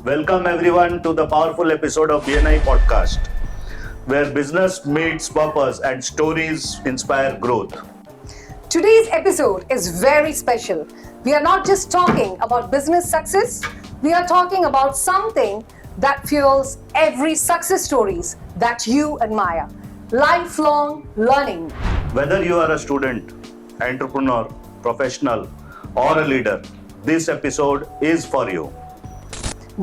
Welcome everyone to the powerful episode of BNI Podcast, where business meets purpose and stories inspire growth. Today's episode is very special. We are not just talking about business success, we are talking about something that fuels every success stories that you admire. Lifelong learning. Whether you are a student, entrepreneur, professional, or a leader, this episode is for you.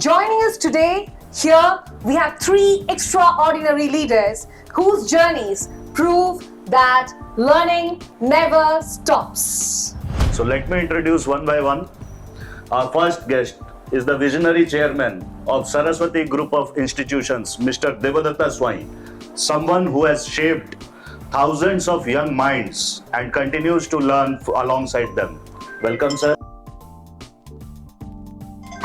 Joining us today, here we have three extraordinary leaders whose journeys prove that learning never stops. So let me introduce one by one. Our first guest is the visionary chairman of Saraswati Group of Institutions, Mr. Devadatta Swai, someone who has shaped thousands of young minds and continues to learn alongside them. Welcome, sir.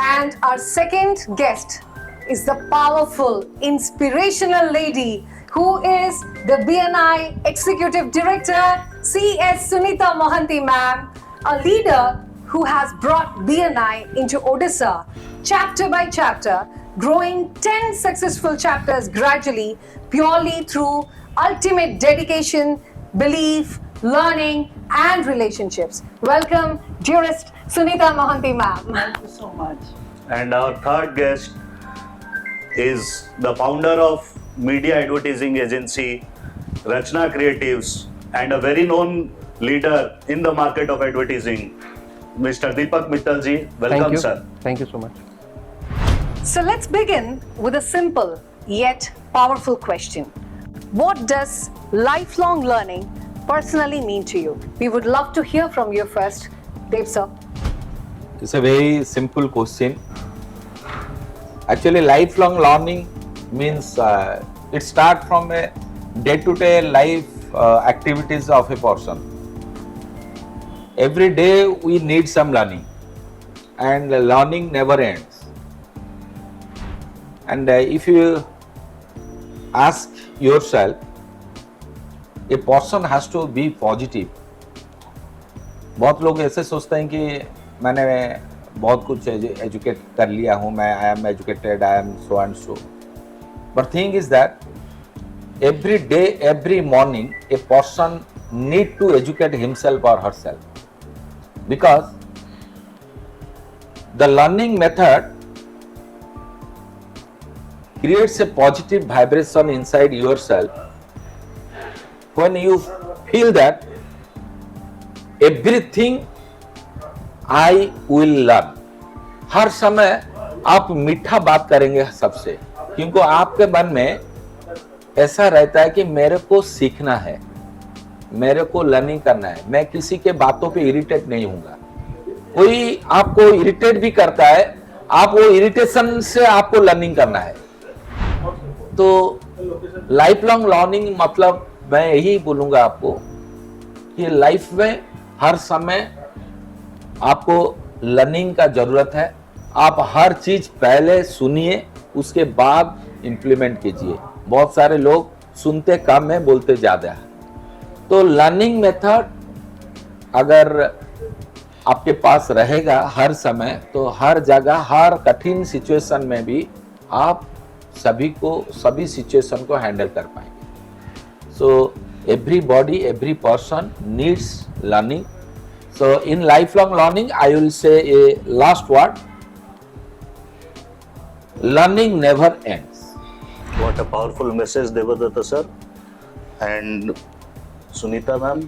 And our second guest is the powerful, inspirational lady who is the BNI Executive Director, C.S. Sunita Mohanty ma'am, a leader who has brought BNI into Odisha chapter by chapter, growing 10 successful chapters gradually, purely through ultimate dedication, belief, learning, and relationships. Welcome, dearest Sunita Mohanty ma'am. Thank you so much. And our third guest is the founder of media advertising agency, Rachna Creatives, and a very known leader in the market of advertising, Mr. Deepak Mittalji. Welcome, sir. Thank you so much. So let's begin with a simple yet powerful question. What does lifelong learning personally mean to you? We would love to hear from you first, Dev sir. It's a very simple question. Actually, lifelong learning means it starts from a day-to-day life activities of a person. Every day we need some learning, and learning never ends. And if you ask yourself, a person has to be positive. बहुत लोग ऐसे सोचते हैं कि मैंने बहुत कुछ educate कर लिया हूँ, मैं I am educated, I am so and so. But thing is that every day, every morning a person need to educate himself और herself, because the learning method creates a positive vibration inside yourself when you feel that everything I will learn. हर समय आप मीठा बात करेंगे सबसे, क्योंकि आपके मन में ऐसा रहता है कि मेरे को सीखना है, मेरे को लर्निंग करना है, मैं किसी के बातों पे इरिटेट नहीं हूँगा. कोई आपको इरिटेट भी करता है, आप वो इरिटेशन से आपको लर्निंग करना है. तो लाइफ लॉन्ग लर्निंग मतलब मैं यही बोलूंगा आपको कि लाइफ में हर समय आपको लर्निंग का जरूरत है. आप हर चीज पहले सुनिए, उसके बाद इंप्लीमेंट कीजिए. बहुत सारे लोग सुनते कम है, बोलते ज्यादा है. तो लर्निंग मेथड अगर आपके पास रहेगा हर समय, तो हर जगह, हर कठिन सिचुएशन में भी आप सभी सिचुएशन को हैंडल कर पाएंगे. So everybody, every person needs learning. So in life long learning I will say A last word, learning never ends. What a powerful message, Devadatta sir. And Sunita ma'am,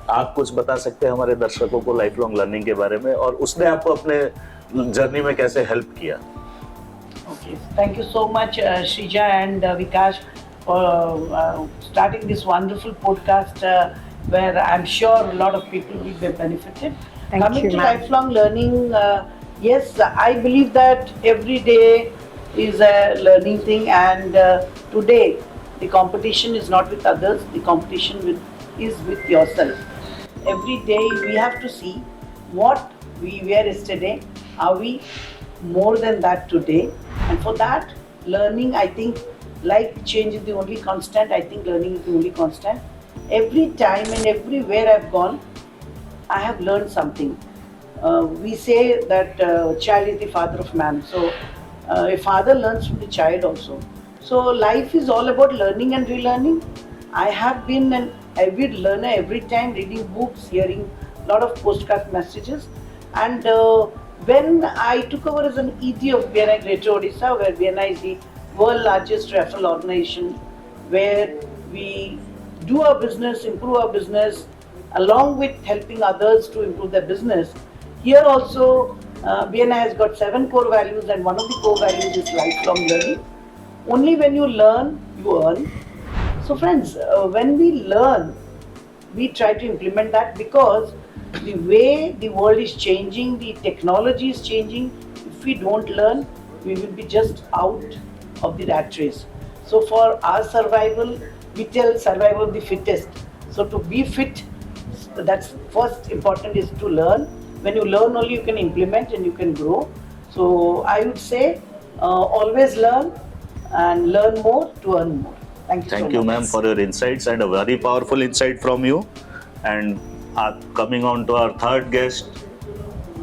आप कुछ बता सकते हैं हमारे दर्शकों को लाइफ लॉन्ग लर्निंग के बारे में, और उसने आपको अपने जर्नी में कैसे हेल्प किया? Okay, thank you so much, Shrija and Vikash, for starting this wonderful podcast where I'm sure a lot of people will be benefited. Coming to lifelong learning, yes, I believe that every day is a learning thing, and today the competition is not with others, the competition is with yourself. Every day we have to see what we were yesterday, are we more than that today, and for that learning, I think, like change is the only constant, I think learning is the only constant. Every time and everywhere I've gone, I have learned something. We say that child is the father of man, so A father learns from the child also. So life is all about learning and relearning. I have been an avid learner every time, reading books, hearing a lot of postcard messages. And when I took over as an ED of BNI Greater Odisha, where BNI is the world largest referral organization, where we do our business, improve our business, along with helping others to improve their business. Here also, BNI has got 7 core values, and one of the core values is lifelong learning. Only when you learn, you earn. So friends, when we learn, we try to implement that, because the way the world is changing, the technology is changing. If we don't learn, we will be just out of the rat race. So for our survival, we tell survival of the fittest. So to be fit, that's first important, is to learn. When you learn only, you can implement and you can grow. So I would say always learn and learn more to earn more. Thank you so much. Thank you, ma'am, for your insights, and a very powerful insight from you. And coming on to our third guest,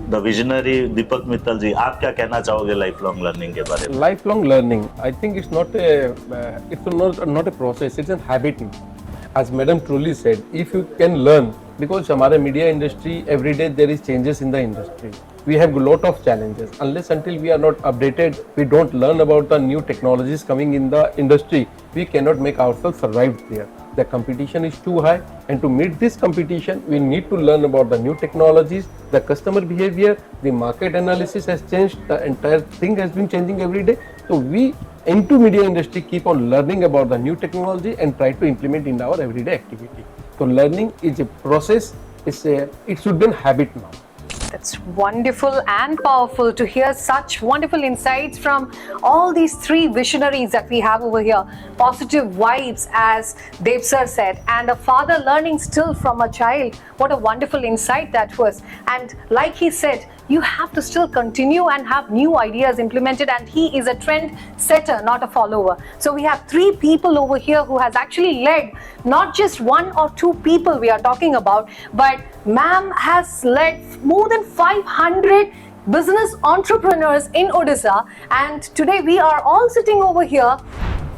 the visionary Deepak Mittal ji. आप क्या कहना चाहोगे lifelong learning के बारे में? Lifelong learning, I think it's not a process, it's a habit. As Madam truly said, if you can learn, because हमारे media industry, every day there is changes in the industry. We have a lot of challenges. Unless until we are not updated, we don't learn about the new technologies coming in the industry, we cannot make ourselves survive there. The competition is too high, and to meet this competition, we need to learn about the new technologies, the customer behavior, the market analysis has changed, the entire thing has been changing every day. So we into media industry keep on learning about the new technology and try to implement in our everyday activity. So learning is a process, it should be a habit now. That's wonderful and powerful to hear such wonderful insights from all these 3 visionaries that we have over here. Positive vibes, as Dev sir said, and a father learning still from a child. What a wonderful insight that was. And like he said, you have to still continue and have new ideas implemented, and he is a trend setter, not a follower. So we have 3 people over here who has actually led not just 1 or 2 people we are talking about, but ma'am has led more than 500 business entrepreneurs in Odisha, and today we are all sitting over here,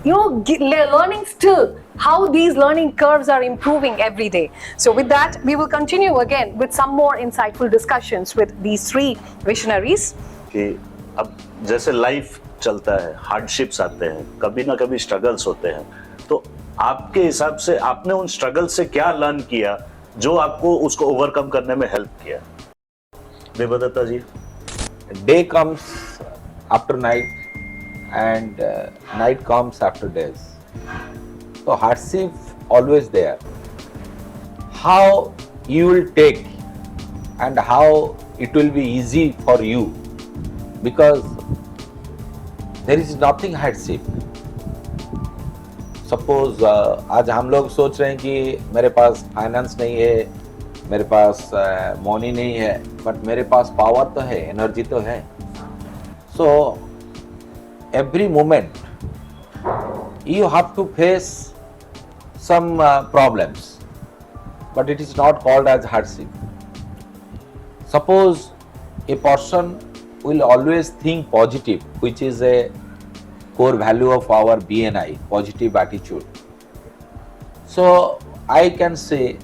learning still how these learning curves are improving every day. So with that, we will continue again with some more insightful discussions with these 3 visionaries. कि अब जैसे life चलता है, hardships आते हैं, कभी ना कभी स्ट्रगल्स होते हैं, तो आपके हिसाब से आपने उन स्ट्रगल्स से क्या लर्न किया जो आपको उसको ओवरकम करने में हेल्प किया? देवदत्ता जी. Day comes after night, and night comes after days. So hardship always there. How you will take and how it will be easy for you, because there is nothing hardship. Suppose आज हम लोग सोच रहे हैं कि मेरे पास finance नहीं है, मेरे पास मनी नहीं है, बट मेरे पास पावर तो है, एनर्जी तो है. So every moment you have to face some problems, but it is not called as hardship. Suppose a person will always think positive, which is a core value of our BNI, positive attitude. So I can say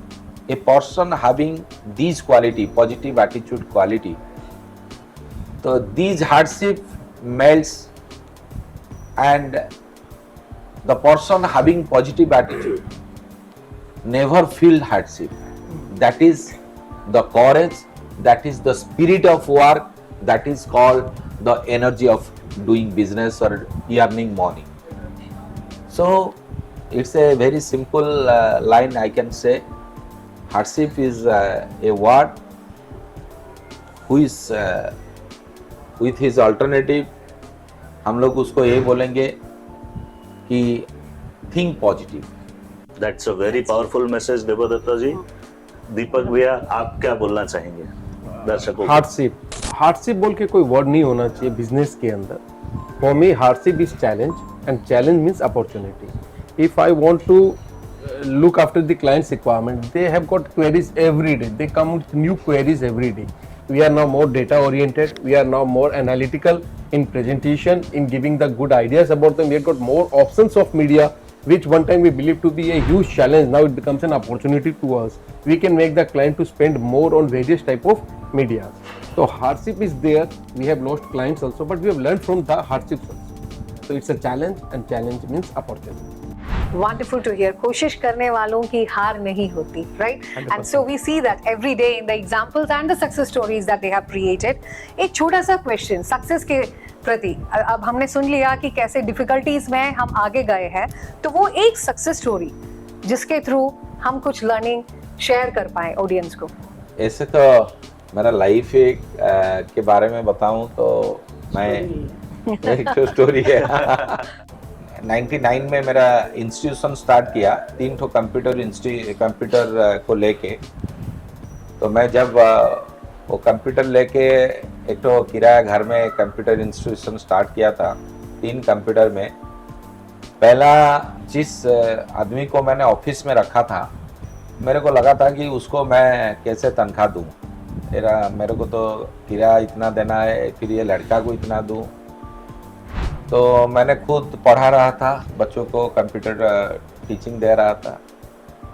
a person having these quality, positive attitude quality, so these hardship melts, and the person having positive attitude never feel hardship. That is the courage, that is the spirit of work, that is called the energy of doing business or earning money. So it's a very simple line I can say. Hardship is a word who is with his alternative, हम लोग उसको ये बोलेंगे कि think positive. That's a very powerful message, Devdatta जी. दीपक भैया, आप क्या बोलना चाहेंगे दर्शकों को? हार्डशिप बोल के कोई वर्ड नहीं होना चाहिए बिजनेस के अंदर. For me hardship is challenge, and challenge means opportunity. If I want to look after the client's requirement, they have got queries every day, they come with new queries every day. We are now more data oriented. We are now more analytical in presentation, in giving the good ideas about them. We have got more options of media, which one time we believed to be a huge challenge. Now it becomes an opportunity to us. We can make the client to spend more on various type of media. So hardship is there. We have lost clients also, but we have learned from the hardships also. So it's a challenge, and challenge means opportunity. Wonderful to hear. कोशिश करने वालों की हार नहीं होती, right? And so we see that every day in the examples and the success stories that they have created. एक छोटा सा question success के प्रति, अब हमने सुन लिया कि कैसे difficulties में हम आगे गए हैं, तो वो एक success story जिसके थ्रू हम कुछ learning share कर पाए audience को. ऐसे तो मेरा लाइफ के बारे में बताऊं तो मैं एक स्टोरी है 99 में मेरा इंस्टीट्यूशन स्टार्ट किया, 3 ठो कंप्यूटर को लेके। तो मैं जब वो कंप्यूटर लेके एक तो किराया घर में कंप्यूटर इंस्टीट्यूशन स्टार्ट किया था, 3 कंप्यूटर में। पहला जिस आदमी को मैंने ऑफिस में रखा था, मेरे को लगा था कि उसको मैं कैसे तनख्वाह दूँ, मेरे को तो किराया इतना देना है, फिर ये लड़का को इतना दूँ। तो मैंने खुद पढ़ा रहा था, बच्चों को कंप्यूटर टीचिंग दे रहा था,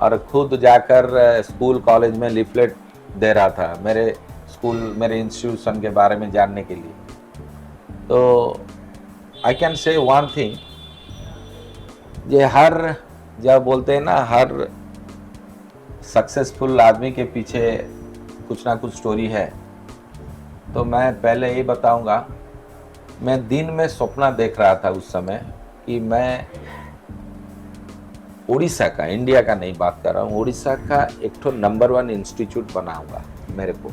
और खुद जाकर स्कूल कॉलेज में लिफलेट दे रहा था मेरे इंस्टीट्यूशन के बारे में जानने के लिए। तो I can say one thing, ये जब बोलते हैं ना, हर सक्सेसफुल आदमी के पीछे कुछ ना कुछ स्टोरी है। तो मैं पहले ये बताऊंगा, मैं दिन में सपना देख रहा था उस समय कि मैं उड़ीसा का, इंडिया का नहीं बात कर रहा हूँ, उड़ीसा का एक तो नंबर 1 इंस्टीट्यूट बनाऊंगा मेरे को।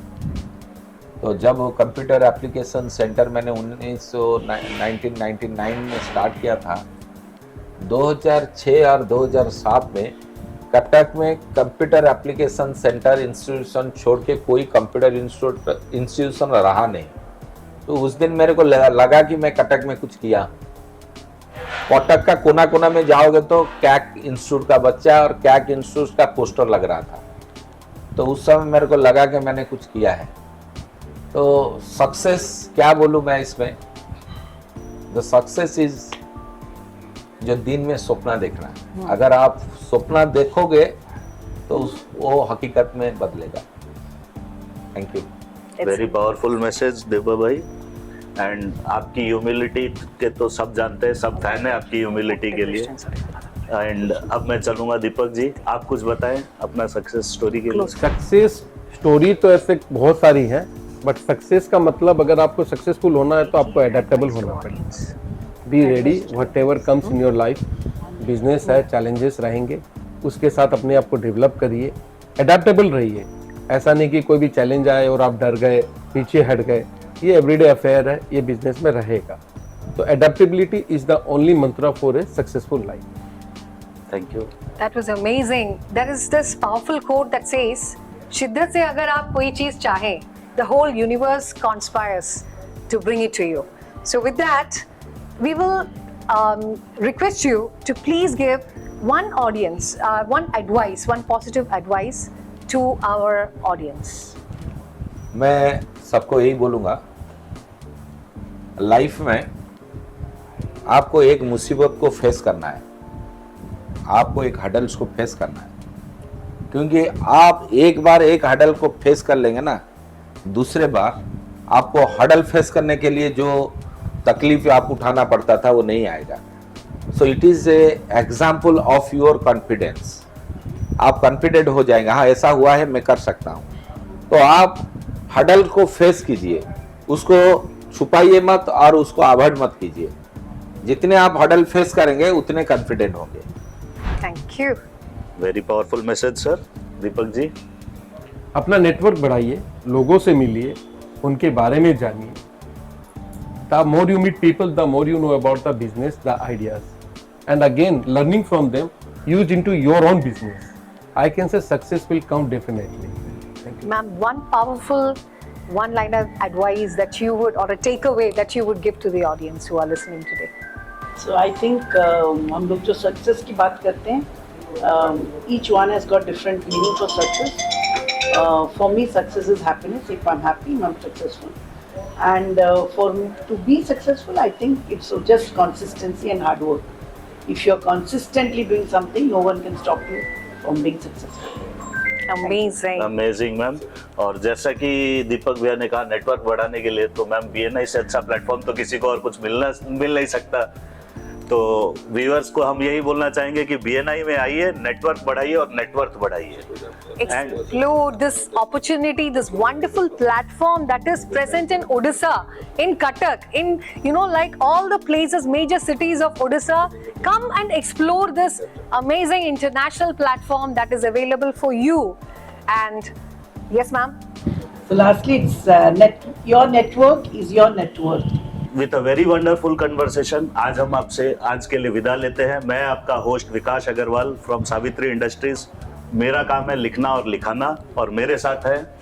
तो जब वो कंप्यूटर एप्लीकेशन सेंटर मैंने 1999 में स्टार्ट किया था, 2006 और 2007 में कटक में कंप्यूटर एप्लीकेशन सेंटर इंस्टीट्यूशन छोड़ के कोई कंप्यूटर इंस्टीट्यूशन रहा नहीं। तो उस दिन मेरे को लगा कि मैं कटक में कुछ किया। कटक का कोना कोना में जाओगे तो कैक इंस्टीट्यूट का बच्चा और कैक इंस्टीट्यूट का पोस्टर लग रहा था। तो उस समय मेरे को लगा कि मैंने कुछ किया है। तो सक्सेस क्या बोलूँ मैं इसमें, द सक्सेस इज जो दिन में सपना देखना। अगर आप सपना देखोगे तो वो हकीकत में बदलेगा। Thank you. Very powerful message देवा भाई। एंड आपकी ह्यूमिलिटी के तो सब जानते हैं, सब फैन है आपकी ह्यूमिलिटी के लिए। एंड अब मैं चलूंगा दीपक जी, आप कुछ बताएं अपना सक्सेस स्टोरी के लिए। सक्सेस स्टोरी तो ऐसे बहुत सारी हैं, बट सक्सेस का मतलब अगर आपको सक्सेसफुल होना है तो आपको एडेप्टेबल होना पड़ेगा। Be ready what ever comes in your life. Business है, चैलेंजेस रहेंगे, उसके साथ अपने आप को डेवलप करिए, एडेप्टेबल रहिए। ऐसा नहीं कि कोई भी चैलेंज आए और आप डर गए, पीछे हट गए। ये एवरीडे अफेयर है, ये बिजनेस में रहेगा। तो एडेप्टेबिलिटी इज द ओनली मंत्र for a successful life. Thank you. That was amazing. There is this powerful quote that says, शिद्दत से अगर आप कोई चीज चाहें, the whole universe conspires to bring it to you. So with that, we will request you to please give one advice, one positive advice to our audience. मैं सबको यही बोलूँगा, लाइफ में आपको एक मुसीबत को फेस करना है, आपको एक हडल्स को फेस करना है। क्योंकि आप एक बार एक हडल को फेस कर लेंगे ना, दूसरे बार आपको हडल फेस करने के लिए जो तकलीफ आप उठाना पड़ता था वो नहीं आएगा। So it is a example of your confidence. आप कॉन्फिडेंट हो जाएंगे, हाँ ऐसा हुआ है, मैं कर सकता हूँ। तो आप हडल को फेस कीजिए, उसको छुपाइए मत और उसको अवॉइड मत कीजिए। जितने आप हडल फेस करेंगे उतने कॉन्फिडेंट होंगे। Thank you. Very powerful message sir. Deepak ji, अपना नेटवर्क बढ़ाइए, लोगों से मिलिए, उनके बारे में जानिए। The more you meet people, the more you know about the business, the ideas. And again, learning from them, use into your own business. I can say success will come definitely. Thank you. Ma'am, one powerful one-liner advice that you would, or a takeaway that you would give to the audience who are listening today. So I think हम लोग जो success की बात करते हैं, each one has got different meaning for success. For me, success is happiness. If I'm happy, I'm successful. And for me to be successful, I think it's just consistency and hard work. If you're consistently doing something, no one can stop you from being successful. Amazing. Amazing ma'am. और जैसा कि दीपक भैया ने कहा, network बढ़ाने के लिए तो मैम बीएनआई से अच्छा प्लेटफॉर्म तो किसी को और कुछ मिल नहीं सकता। तो व्यूअर्स को हम यही बोलना चाहेंगे कि बीएनआई में आइए, नेटवर्क बढ़ाइए और नेटवर्थ बढ़ाइए। Explore this opportunity, this wonderful platform that is present in Odisha, in Cuttack, in like all the places, major cities of Odisha. Come and explore this amazing international platform that is available for you. And yes, ma'am. So lastly, it's your network is your net worth. With a very wonderful conversation आज हम आपसे आज के लिए विदा लेते हैं। मैं आपका host Vikas Agarwal from Savitri Industries. मेरा काम है लिखना और लिखाना, और मेरे साथ है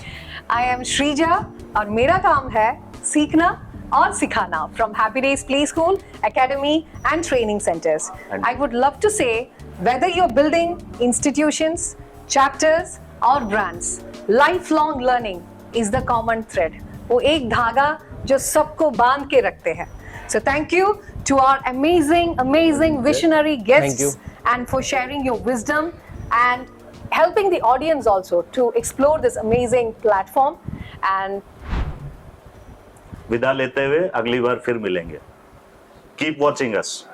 I am Shrija और मेरा काम है सीखना और सिखाना from Happy Days Play School, Academy and Training Centers. And- I would love to say whether you're building institutions, chapters or brands, lifelong learning is the common thread. वो एक धागा जो सबको बांध के रखते हैं. So thank you to our amazing visionary guests you. and for sharing your wisdom and helping the audience also to explore this amazing platform. And विदा लेते हुए अगली बार फिर मिलेंगे। Keep watching us.